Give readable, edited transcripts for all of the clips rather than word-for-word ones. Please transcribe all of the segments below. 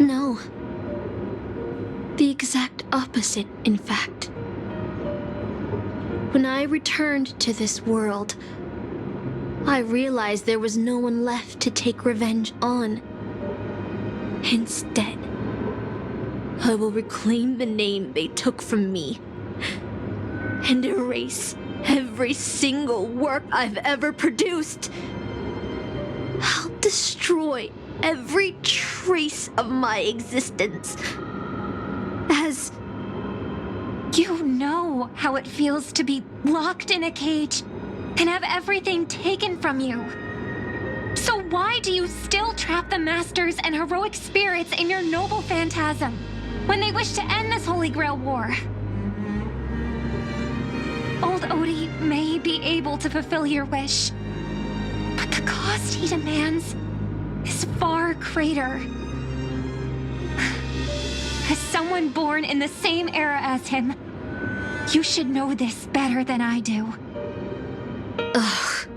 No. The exact opposite, in fact. When I returned to this world, I realized there was no one left to take revenge on. Instead, I will reclaim the name they took from me and erase every single work I've ever produced. I'll destroy every trace of my existence. As you know how it feels to be locked in a cage and have everything taken from you. So why do you still trap the masters and heroic spirits in your noble phantasm when they wish to end this Holy Grail war? Old Odie may be able to fulfill your wish, but the cost he demands is far greater. As someone born in the same era as him, you should know this better than I do. Ugh.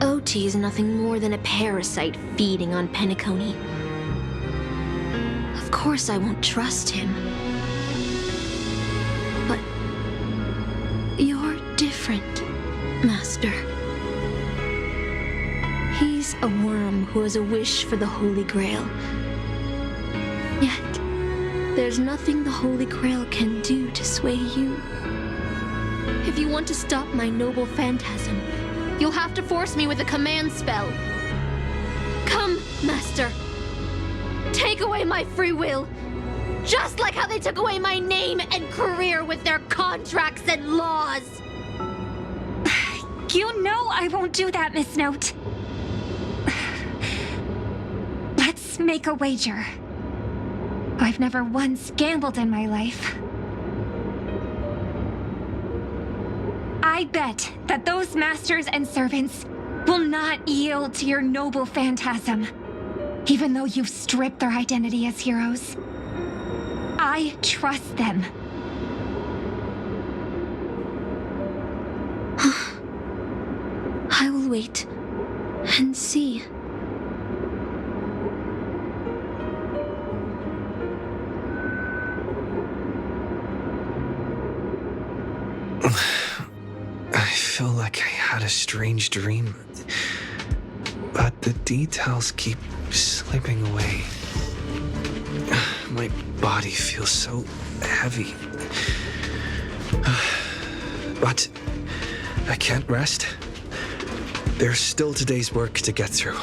OT is nothing more than a parasite feeding on Penacony. Of course I won't trust him. But you're different, Master. He's a worm who has a wish for the Holy Grail. Yet, there's nothing the Holy Grail can do to sway you. If you want to stop my noble phantasm, you'll have to force me with a command spell. Come, Master. Take away my free will. Just like how they took away my name and career with their contracts and laws. You know I won't do that, Miss Note. Let's make a wager. I've never once gambled in my life. I bet that those masters and servants will not yield to your noble phantasm, even though you've stripped their identity as heroes. I trust them. I will wait and see. I feel like I had a strange dream, but the details keep slipping away. My body feels so heavy. But I can't rest. There's still today's work to get through.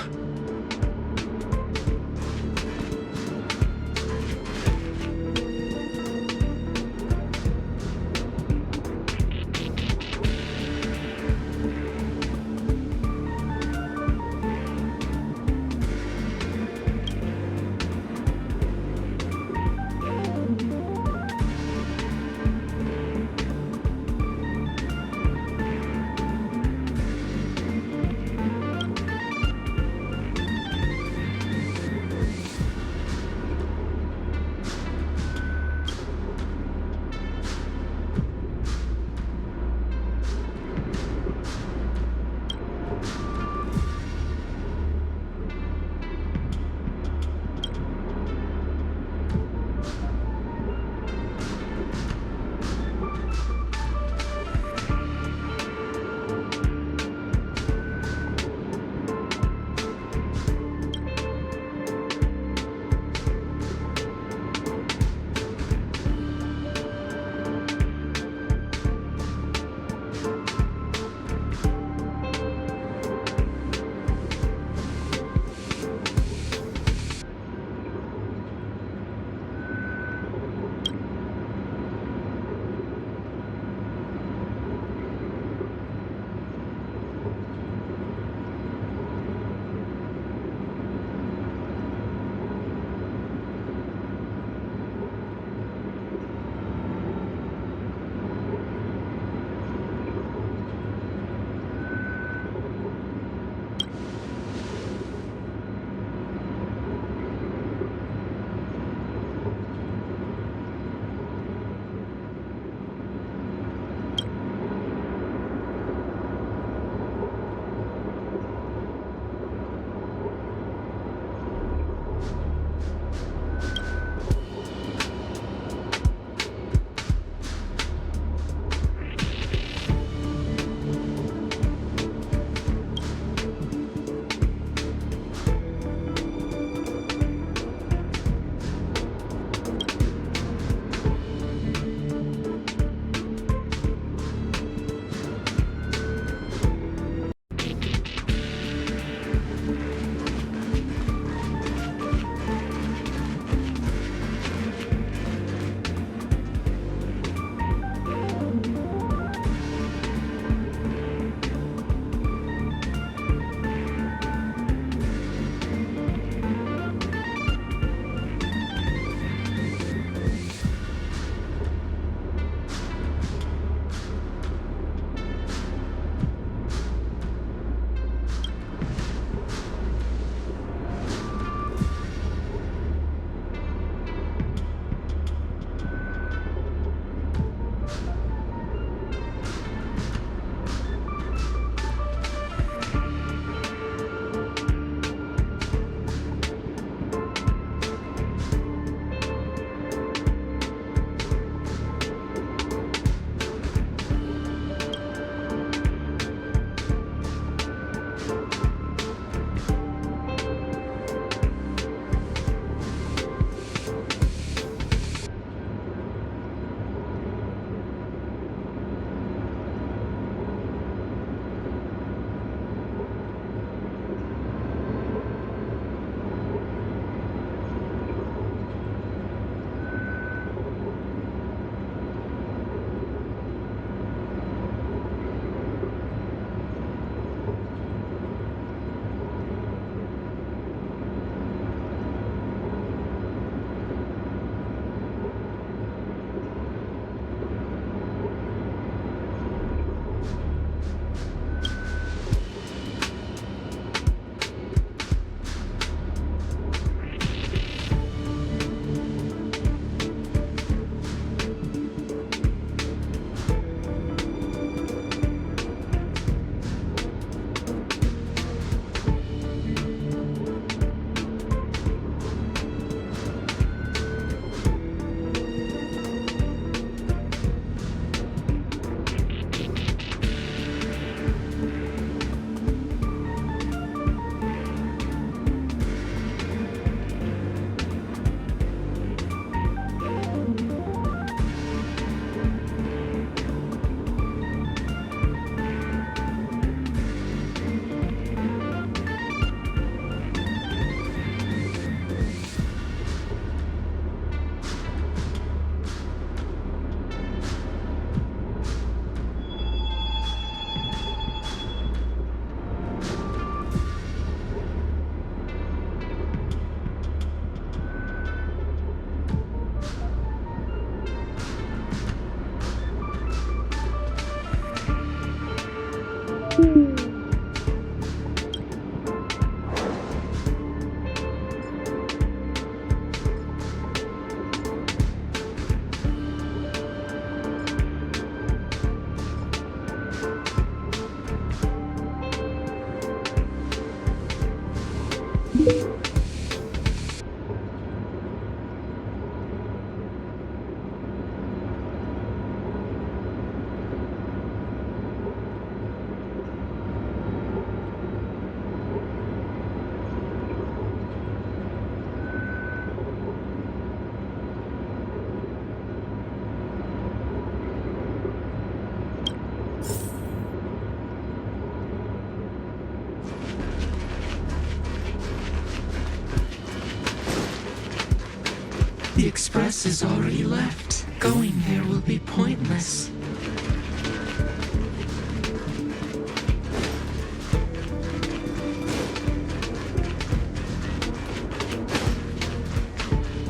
The express is already left. Going there will be pointless.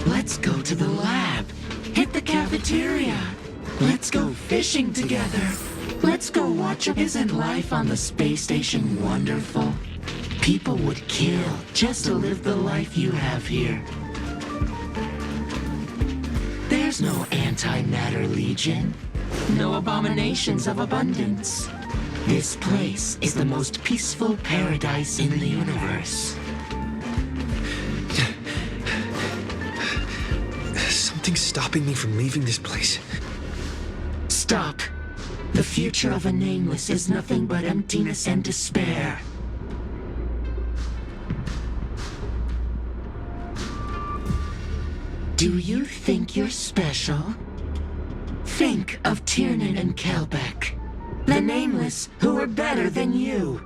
Let's go to the lab. Hit the cafeteria. Let's go fishing together. Let's go watch. Isn't life on the space station wonderful? People would kill just to live the life you have here. There's no antimatter legion. No abominations of abundance. This place is the most peaceful paradise in the universe. Something's stopping me from leaving this place. Stop. The future of a nameless is nothing but emptiness and despair. Do you think you're special? Think of Tiernan and Kelbeck, the nameless who were better than you.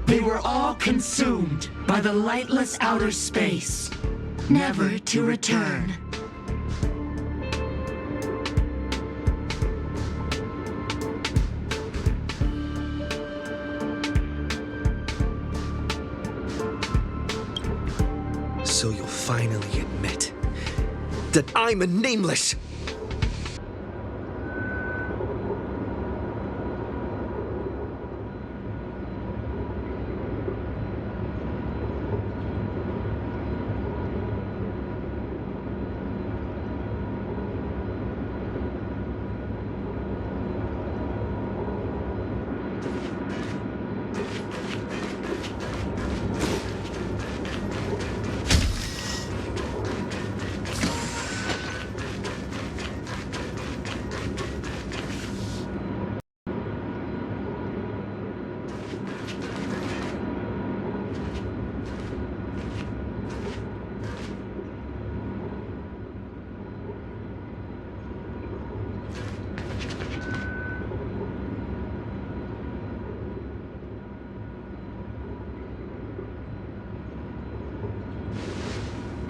They were all consumed by the lightless outer space, never to return. So you'll finally admit that I'm a nameless!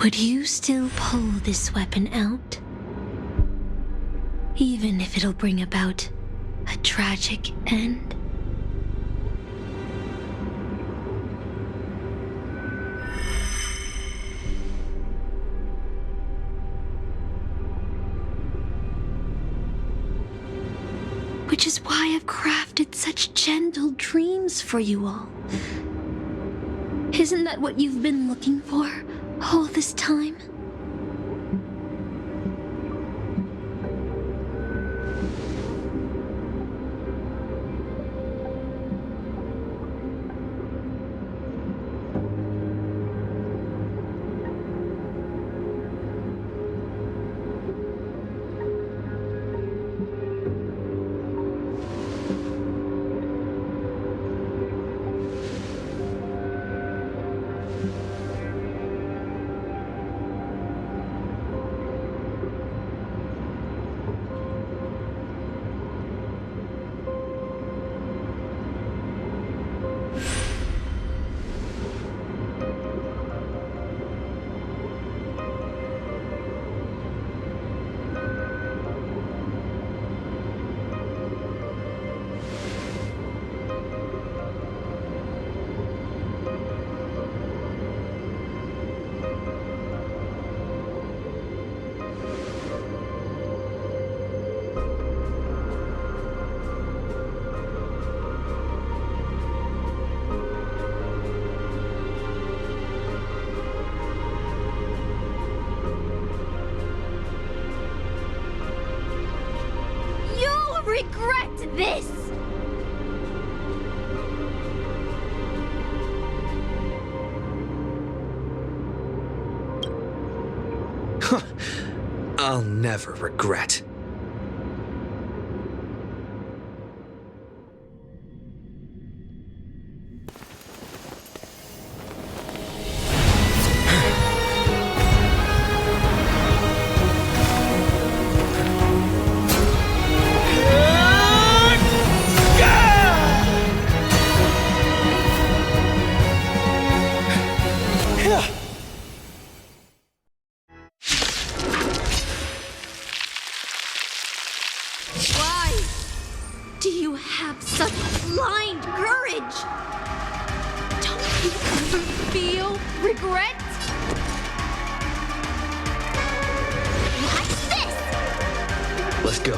Would you still pull this weapon out? Even if it'll bring about a tragic end? Which is why I've crafted such gentle dreams for you all. Isn't that what you've been looking for all this time? Regret this! I'll never regret. Feel regret? Watch this! Let's go.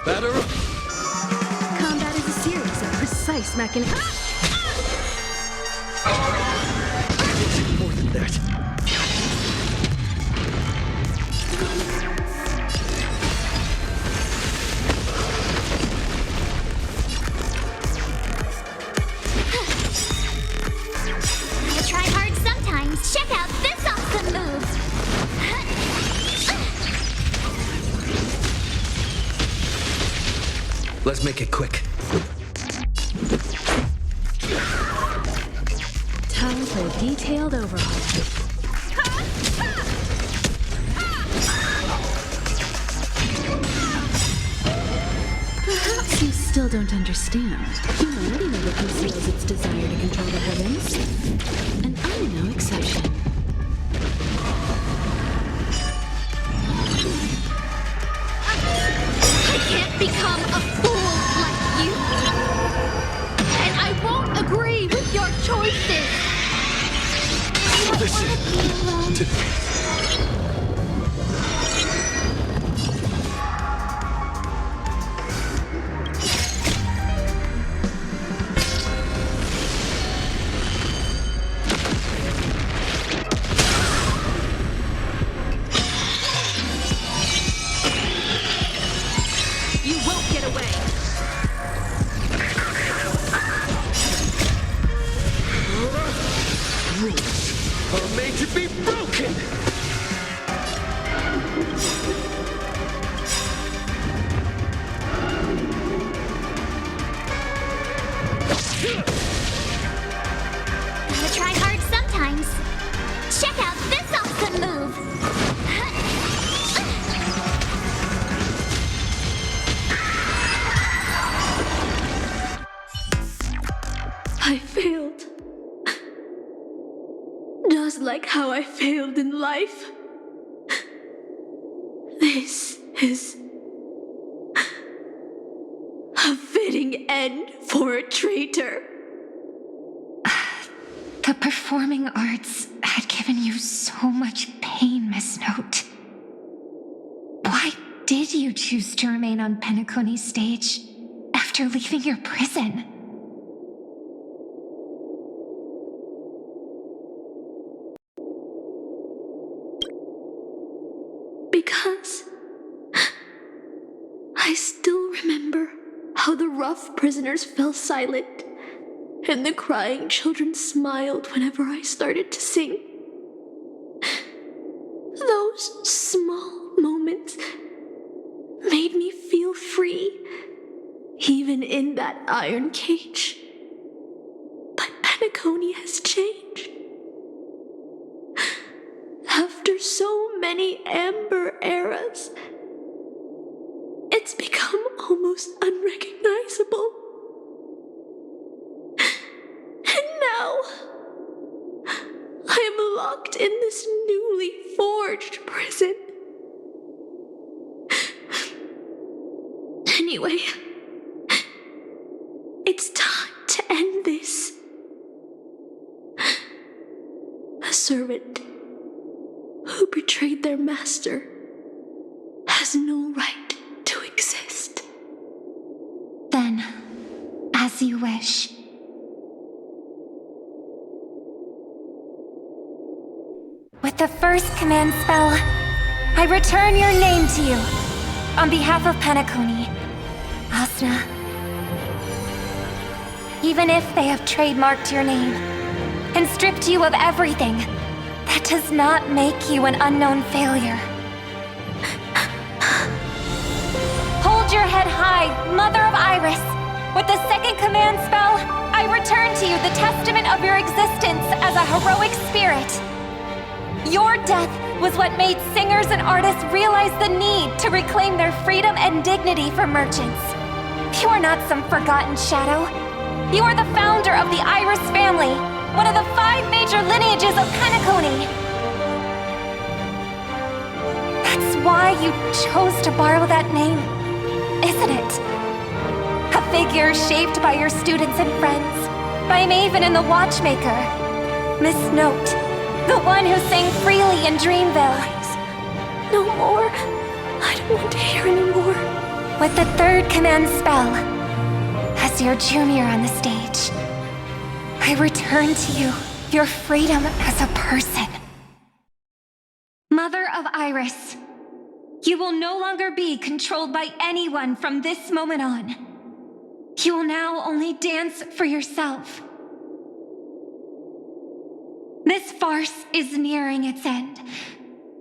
Batter up. Combat is a series of precise mechanisms. More than that. I try hard sometimes. Check out this awesome move. Let's make it quick. Time for a detailed overhaul. Perhaps you still don't understand. Humanity never conceals its desire to control the heavens. And I'm no exception. I can't become a fool like you. And I won't agree with your choices. Listen to me. You won't get away. Rules are made to be broken. Gotta try hard sometimes. Check out this awesome move. I failed. Just like how I failed in life. This is a fitting end for a traitor. The performing arts had given you so much pain, Miss Note. Why did you choose to remain on Penacony's stage after leaving your prison? Because I still remember how the rough prisoners fell silent and the crying children smiled whenever I started to sing. Those small moments made me feel free, even in that iron cage. But Penacony has changed. After so many amber eras, it's become almost unrecognizable. And now, I am locked in this newly forged prison. Anyway, it's time to end this. A servant who betrayed their master has no right to exist. Then, as you wish. With the first command spell, I return your name to you. On behalf of Penacony, Asna. Even if they have trademarked your name and stripped you of everything, that does not make you an unknown failure. Hold your head high, Mother of Iris. With the second command spell, I return to you the testament of your existence as a heroic spirit. Your death was what made singers and artists realize the need to reclaim their freedom and dignity for merchants. You are not some forgotten shadow. You are the founder of the Iris family, one of the 5 major lineages of Penacony. That's why you chose to borrow that name, isn't it? A figure shaped by your students and friends, by Maven and the Watchmaker. Miss Note, the one who sang freely in Dreamville. Please, no more. I don't want to hear anymore. With the third command spell, as your junior on the stage, I return to you your freedom as a person. Mother of Iris, you will no longer be controlled by anyone from this moment on. You will now only dance for yourself. This farce is nearing its end,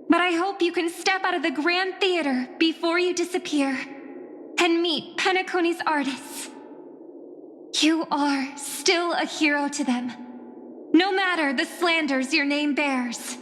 but I hope you can step out of the Grand Theater before you disappear and meet Penacony's artists. You are still a hero to them, no matter the slanders your name bears.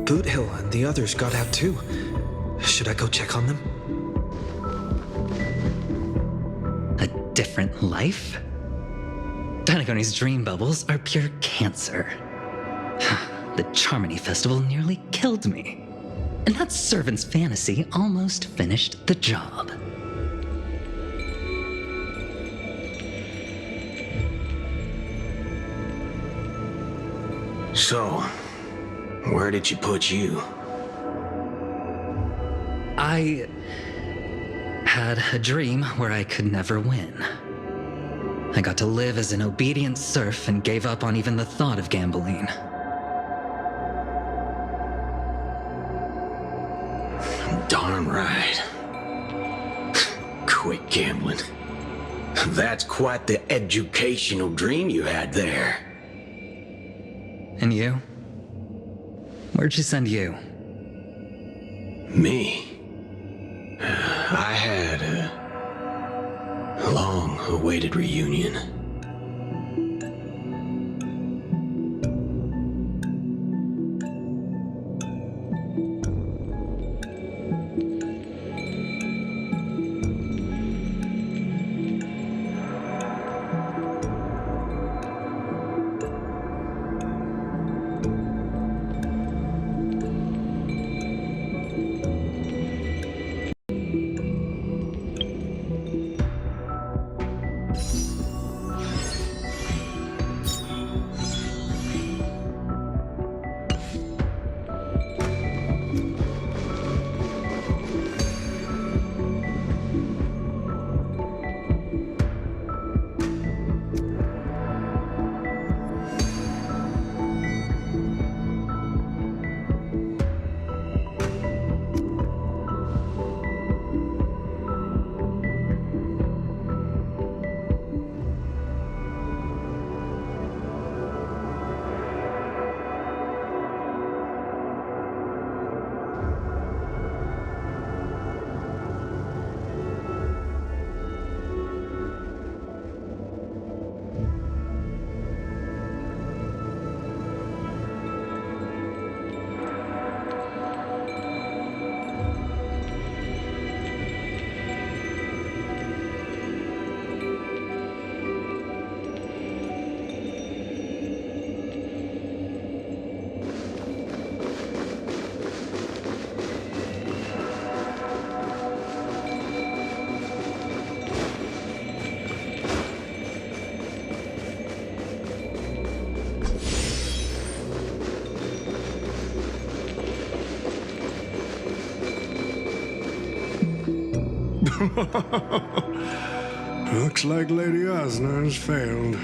Boot Hill and the others got out too. Should I go check on them? A different life? Penacony's dream bubbles are pure cancer. The Charmony Festival nearly killed me. And that servant's fantasy almost finished the job. So, where did you put you? I had a dream where I could never win. I got to live as an obedient serf and gave up on even the thought of gambling. Darn right. Quit gambling. That's quite the educational dream you had there. And you? Where'd she send you? Me? I had a long-awaited reunion. Looks like Lady Osner's failed.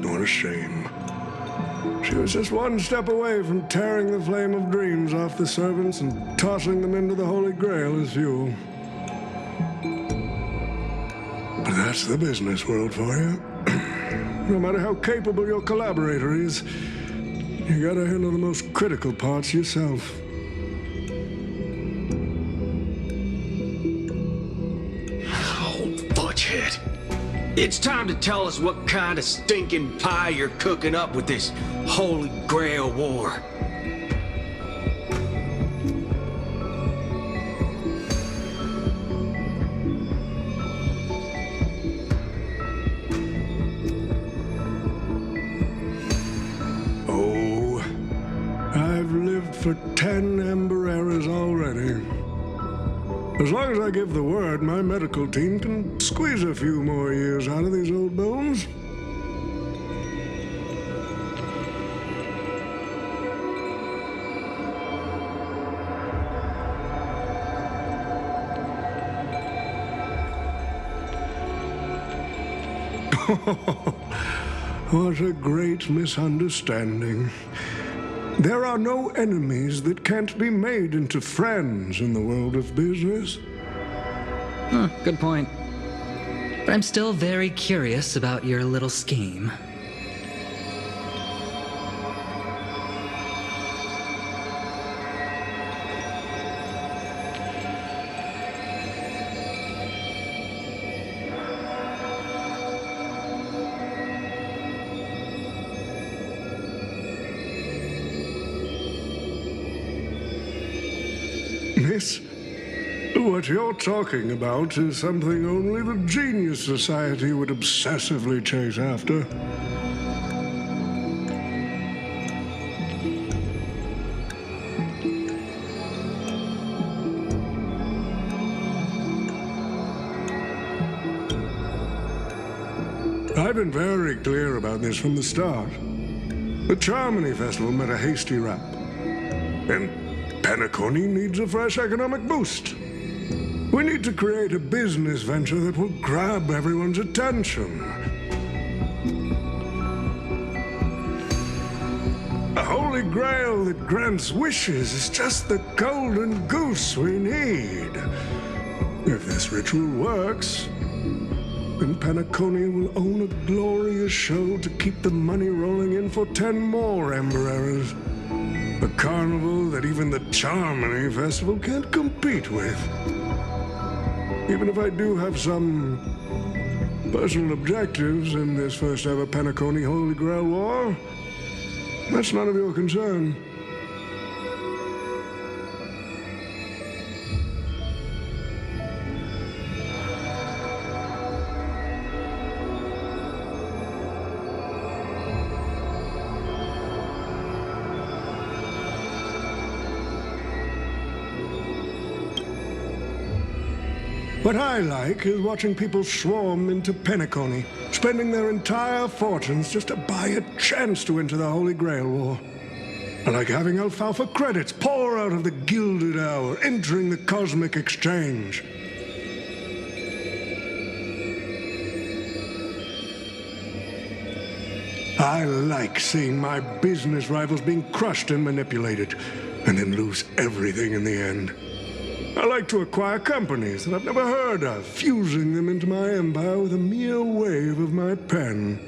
What a shame. She was just one step away from tearing the flame of dreams off the servants and tossing them into the Holy Grail as fuel. But that's the business world for you. No matter how capable your collaborator is, you gotta handle the most critical parts yourself. Butchhead. It's time to tell us what kind of stinking pie you're cooking up with this Holy Grail war. Oh, I've lived for 10 Ember Eras already. As long as I give the word, my medical team can squeeze a few more years out of these old bones. What a great misunderstanding. There are no enemies that can't be made into friends in the world of business. Good point. But I'm still very curious about your little scheme. Miss, what you're talking about is something only the Genius Society would obsessively chase after. I've been very clear about this from the start. The Charmony Festival met a hasty rap. And Penacony needs a fresh economic boost. We need to create a business venture that will grab everyone's attention. A holy grail that grants wishes is just the golden goose we need. If this ritual works, then Penacony will own a glorious show to keep the money rolling in for 10 more Ember Eras. A carnival that even the Charmony Festival can't compete with. Even if I do have some personal objectives in this first ever Penacony Holy Grail War, that's none of your concern. What I like is watching people swarm into Penacony, spending their entire fortunes just to buy a chance to enter the Holy Grail War. I like having alfalfa credits pour out of the Gilded Hour, entering the Cosmic Exchange. I like seeing my business rivals being crushed and manipulated, and then lose everything in the end. I like to acquire companies that I've never heard of, fusing them into my empire with a mere wave of my pen.